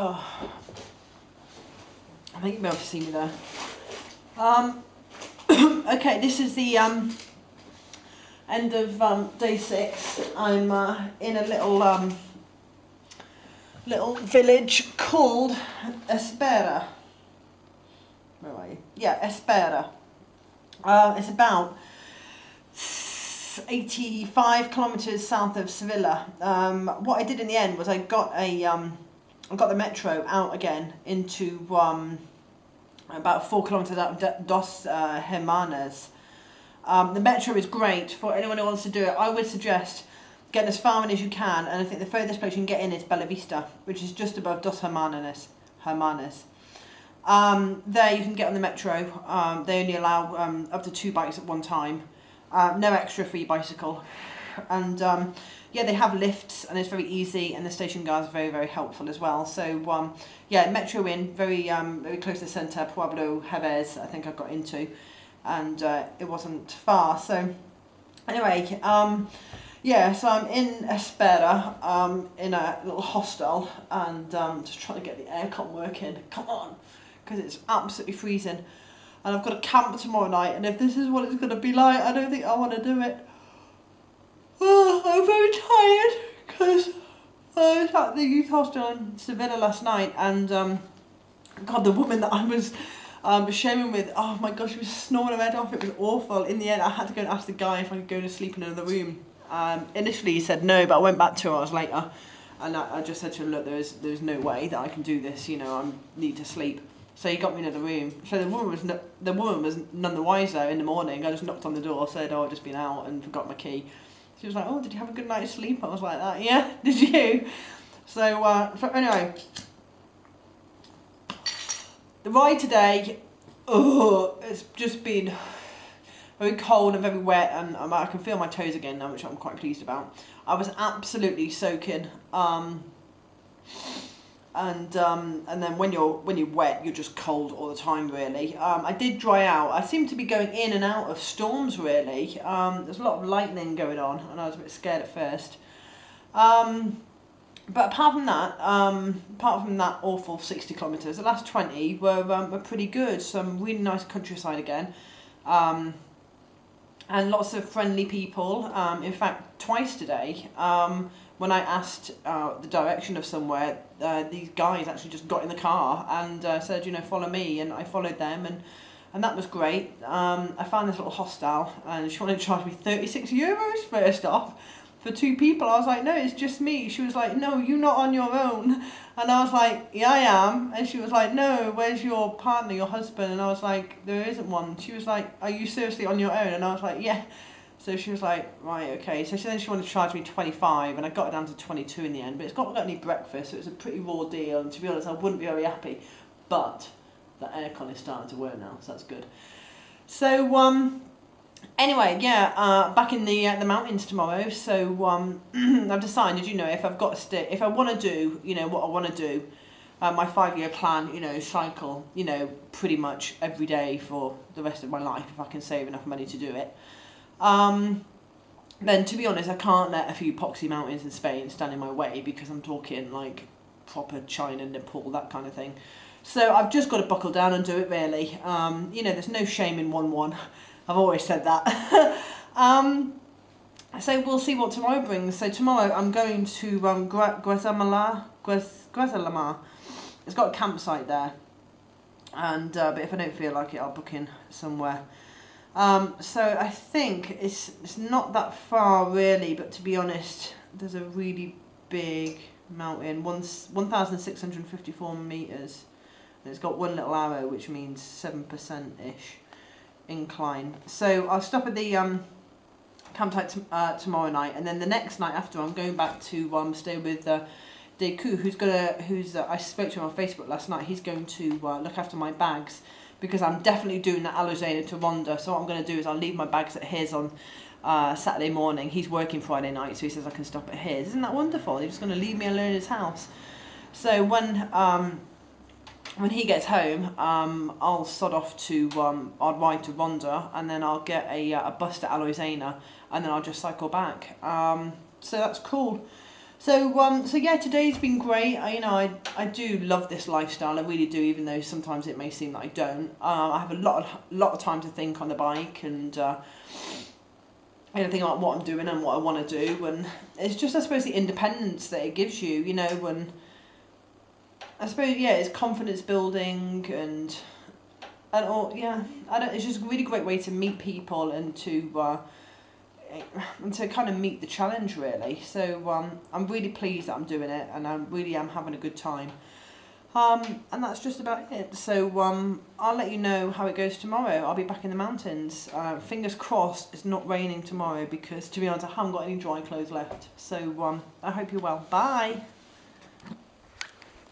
Oh, I think you'll be able to see me there. Okay, this is the end of day 6. I'm in a little village called Espera. Where are you? Yeah, Espera. It's about 85 kilometers south of Sevilla. What I did in the end was I got the metro out again into about 4 kilometers out of Dos Hermanas. The metro is great for anyone who wants to do it. I would suggest getting as far in as you can, and I think the furthest place you can get in is Bella Vista, which is just above Dos Hermanas. There you can get on the metro. They only allow up to 2 bikes at one time. No extra for your bicycle. And yeah, they have lifts and it's very easy, and the station guards are very, very helpful as well. So yeah, metro in, very close to the centre, Pueblo Jerez, I think I got into, and it wasn't far. So anyway, yeah, so I'm in Espera, in a little hostel, and just trying to get the aircon working. Come on, because it's absolutely freezing. And I've got a camp tomorrow night, and if this is what it's going to be like, I don't think I want to do it. Oh, I'm very tired, because I was at the youth hostel in Sevilla last night, and God, the woman that I was sharing with, oh my gosh, she was snoring her head off. It was awful. In the end, I had to go and ask the guy if I could go to sleep in another room. Initially he said no, but I went back 2 hours later, and I just said to him, look, there's no way that I can do this, you know, I need to sleep. So he got me another room. So the woman was none the wiser in the morning. I just knocked on the door, said, oh, I've just been out and forgot my key. She was like, oh, did you have a good night's sleep? I was like, that, yeah, did you? So anyway, the ride today, oh, it's just been very cold and very wet, and I can feel my toes again now, which I'm quite pleased about. I was absolutely soaking. And then when you're wet, you're just cold all the time, really. I did dry out. I seem to be going in and out of storms, really. There's a lot of lightning going on, and I was a bit scared at first. But apart from that awful 60 kilometres, the last 20 were pretty good. Some really nice countryside again. And lots of friendly people. In fact, twice today, when I asked the direction of somewhere, these guys actually just got in the car and said, you know, follow me, and I followed them, and that was great. I found this little hostel, and she wanted to charge me 36 euros first off for 2 people. I was like, no, it's just me. She was like, no, you're not on your own. And I was like, yeah, I am. And she was like, no, where's your partner, your husband? And I was like, there isn't one. She was like, are you seriously on your own? And I was like, yeah. So she was like, right, okay. So then she wanted to charge me 25, and I got it down to 22 in the end. But it's got any breakfast, so it's a pretty raw deal. And to be honest, I wouldn't be very happy. But the aircon is starting to work now, so that's good. So anyway, yeah, back in the mountains tomorrow. So I've decided, you know, if I've got to stay, if I want to do, you know, what I want to do, my 5-year plan, you know, cycle, you know, pretty much every day for the rest of my life, if I can save enough money to do it. Then, to be honest, I can't let a few poxy mountains in Spain stand in my way, because I'm talking like proper China, Nepal, that kind of thing. So I've just got to buckle down and do it, really. You know, there's no shame in 1-1. I've always said that. So we'll see what tomorrow brings. So tomorrow I'm going to Guatemala. It's got a campsite there, and but if I don't feel like it, I'll book in somewhere. So I think it's not that far, really, but to be honest, there's a really big mountain, 1,654 metres, and it's got one little arrow, which means 7%-ish incline. So I'll stop at the campsite tomorrow night, and then the next night after, I'm going back to stay with Deku, I spoke to him on Facebook last night. He's going to look after my bags, because I'm definitely doing that Alozena to Ronda. So what I'm going to do is I'll leave my bags at his on Saturday morning. He's working Friday night, so he says I can stop at his. Isn't that wonderful? He's just going to leave me alone in his house. So when he gets home, I'll sod off to, I'll ride to Ronda, and then I'll get a bus to Alozena, and then I'll just cycle back. So that's cool. So yeah, today's been great. I do love this lifestyle. I really do, even though sometimes it may seem that I don't. I have a lot of time to think on the bike, and think about what I'm doing and what I want to do, and it's just, I suppose, the independence that it gives you. When I suppose, yeah, it's confidence building, and all, yeah. I don't. It's just a really great way to meet people and to kind of meet the challenge, really. So I'm really pleased that I'm doing it, and I really am having a good time. And that's just about it. So I'll let you know how it goes tomorrow. I'll be back in the mountains. Fingers crossed it's not raining tomorrow, because to be honest, I haven't got any dry clothes left. So I hope you're well. Bye.